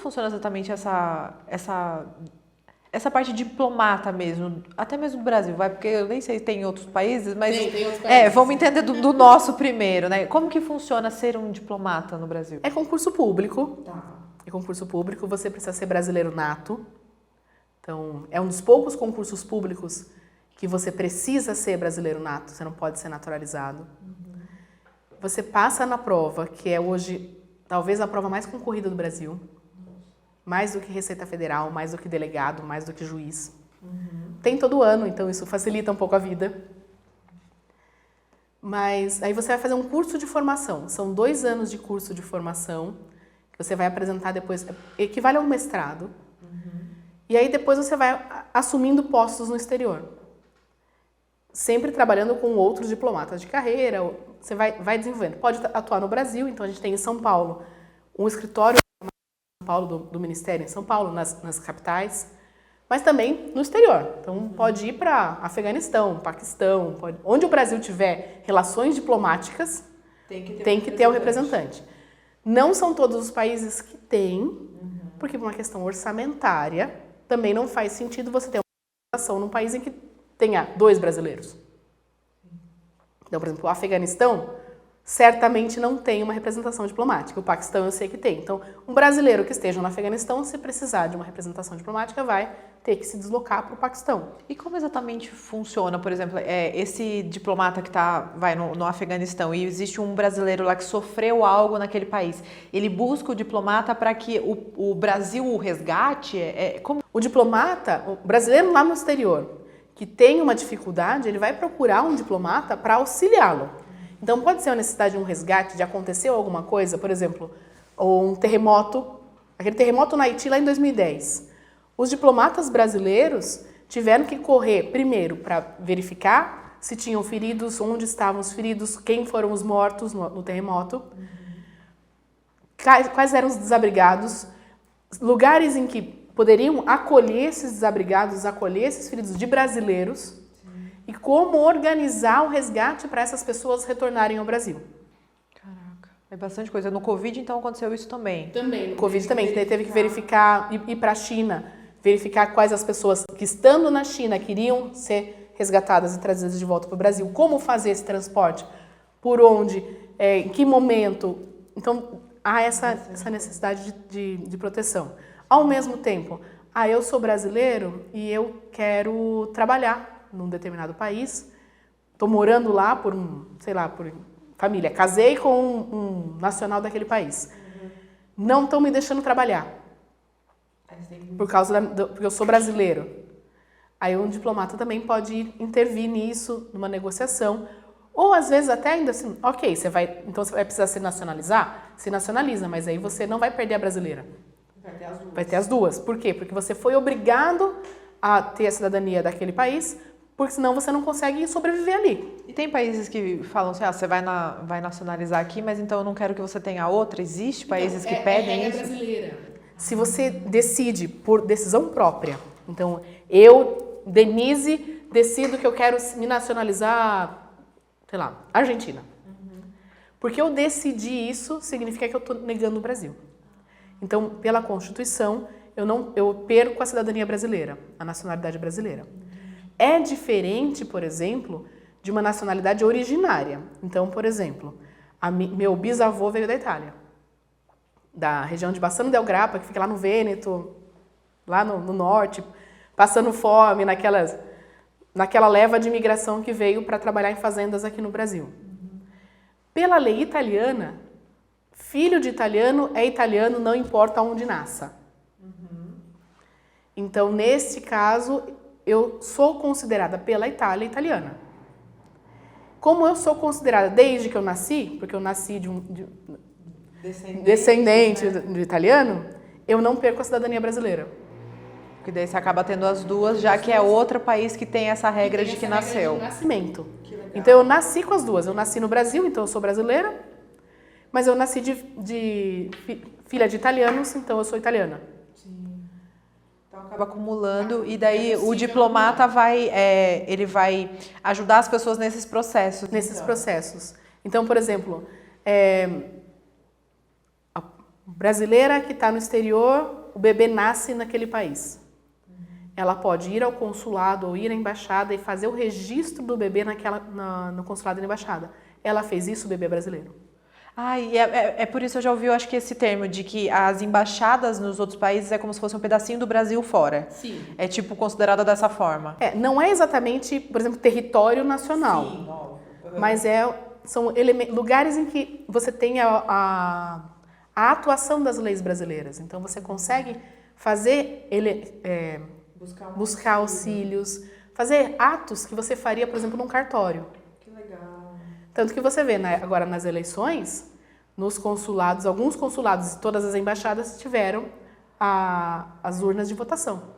funciona exatamente essa parte de diplomata mesmo, até mesmo do Brasil, vai, porque eu nem sei se tem em outros países, mas Tem outros países. vamos entender do nosso primeiro, né? Como que funciona ser um diplomata no Brasil? É concurso público. Tá. É concurso público, você precisa ser brasileiro nato. Então, é um dos poucos concursos públicos que você precisa ser brasileiro nato, você não pode ser naturalizado. Você passa na prova, que é hoje talvez a prova mais concorrida do Brasil. Mais do que Receita Federal, mais do que delegado, mais do que juiz. Tem todo ano, então isso facilita um pouco a vida. Mas aí você vai fazer um curso de formação. São 2 anos de curso de formação, que você vai apresentar depois, equivale a um mestrado. E aí depois você vai assumindo postos no exterior. Sempre trabalhando com outros diplomatas de carreira, você vai desenvolvendo. Pode atuar no Brasil, então a gente tem em São Paulo um escritório Paulo do Ministério em São Paulo, nas capitais, mas também no exterior. Então, pode ir para Afeganistão, Paquistão, onde o Brasil tiver relações diplomáticas, tem que ter um representante. Não são todos os países que têm, porque por uma questão orçamentária, também não faz sentido você ter uma representação num país em que tenha 2 brasileiros. Então, por exemplo, o Afeganistão certamente não tem uma representação diplomática. O Paquistão eu sei que tem. Então, um brasileiro que esteja no Afeganistão, se precisar de uma representação diplomática, vai ter que se deslocar para o Paquistão. E como exatamente funciona, por exemplo, esse diplomata que vai no Afeganistão e existe um brasileiro lá que sofreu algo naquele país, ele busca o diplomata para que o Brasil o resgate? Como... O diplomata, o brasileiro lá no exterior, que tem uma dificuldade, ele vai procurar um diplomata para auxiliá-lo. Então, pode ser a necessidade de um resgate, de acontecer alguma coisa, por exemplo, ou um terremoto, aquele terremoto na Haiti lá em 2010. Os diplomatas brasileiros tiveram que correr primeiro para verificar se tinham feridos, onde estavam os feridos, quem foram os mortos no terremoto, quais eram os desabrigados, lugares em que poderiam acolher esses desabrigados, acolher esses feridos de brasileiros, e como organizar o resgate para essas pessoas retornarem ao Brasil. Caraca, é bastante coisa. No Covid, então, aconteceu isso também? Também. No Covid também, teve que verificar, ir para a China, verificar quais as pessoas que, estando na China, queriam ser resgatadas e trazidas de volta para o Brasil. Como fazer esse transporte? Por onde? Em que momento? Então, há essa necessidade de proteção. Ao mesmo tempo, eu sou brasileiro e eu quero trabalhar num determinado país, estou morando lá por família, casei com um nacional daquele país. Não estão me deixando trabalhar, porque eu sou brasileiro. Aí um diplomata também pode intervir nisso, numa negociação, ou às vezes até ainda assim, ok, então você vai precisar se nacionalizar? Se nacionaliza, mas aí você não vai perder a brasileira. Vai ter as duas. Por quê? Porque você foi obrigado a ter a cidadania daquele país, porque senão você não consegue sobreviver ali. E tem países que falam assim, você vai nacionalizar aqui, mas então eu não quero que você tenha outra? Existe países que pedem isso? Brasileira. Se você decide por decisão própria, então eu, Denise, decido que eu quero me nacionalizar, Argentina. Porque eu decidi isso, significa que eu estou negando o Brasil. Então, pela Constituição, eu perco a cidadania brasileira, a nacionalidade brasileira. É diferente, por exemplo, de uma nacionalidade originária. Então, por exemplo, meu bisavô veio da Itália, da região de Bassano del Grappa, que fica lá no Vêneto, lá no norte, passando fome, naquela leva de imigração que veio para trabalhar em fazendas aqui no Brasil. Pela lei italiana, filho de italiano é italiano, não importa onde nasça. Então, neste caso, eu sou considerada pela Itália italiana. Como eu sou considerada desde que eu nasci, porque eu nasci de descendente de italiano, eu não perco a cidadania brasileira. Porque daí você acaba tendo as duas, já que é outro país que tem essa regra de que nasceu. De nascimento. Então eu nasci com as duas. Eu nasci no Brasil, então eu sou brasileira, mas eu nasci de filha de italianos, então eu sou italiana. Então acaba acumulando e daí o diplomata ele vai ajudar as pessoas nesses processos. Processos. Então, por exemplo, brasileira que está no exterior, o bebê nasce naquele país. Ela pode ir ao consulado ou ir à embaixada e fazer o registro do bebê no consulado e na embaixada. Ela fez isso, o bebê é brasileiro. E é por isso que eu já ouvi, eu acho que esse termo de que as embaixadas nos outros países é como se fosse um pedacinho do Brasil fora. Sim. É tipo considerada dessa forma. Não é exatamente, por exemplo, território nacional. Sim, mas são lugares em que você tem a atuação das leis brasileiras. Então você consegue fazer buscar auxílios, fazer atos que você faria, por exemplo, num cartório. Que legal. Tanto que você vê, né, agora nas eleições, nos consulados, alguns consulados e todas as embaixadas tiveram as urnas de votação.